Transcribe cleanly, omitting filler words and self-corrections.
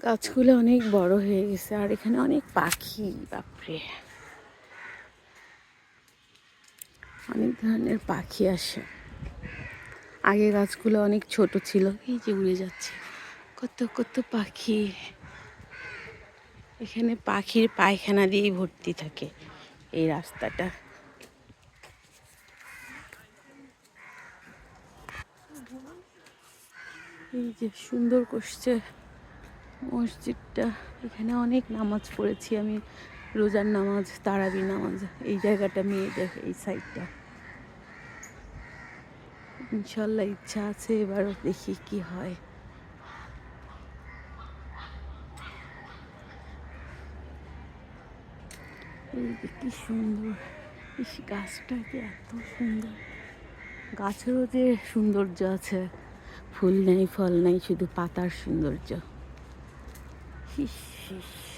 গাছগুলো অনেক বড় হয়ে গেছে আর এখানে অনেক পাখি, বাপরে অনেক ধরনের পাখি আসে। আগে গাছগুলো অনেক ছোট ছিল, এই যে উড়ে যাচ্ছে কত কত পাখি। এখানে পাখির পায়খানা দিয়েই ভর্তি থাকে এই রাস্তাটা। এই যে সুন্দর করছে মসজিদটা। এখানে অনেক নামাজ পড়েছি আমি, রোজার নামাজ, তারাবি নামাজ। এই জায়গাটা মেয়েদের, এই সাইডটা। ইনশাল্লাহ ইচ্ছা আছে এবারও, দেখি কি হয়। এই যে কি সুন্দর, এই গাছটা যে এত সুন্দর। গাছেরও যে সৌন্দর্য আছে, ফুল নেই ফল নেই, শুধু পাতার সৌন্দর্য। হিস হিস।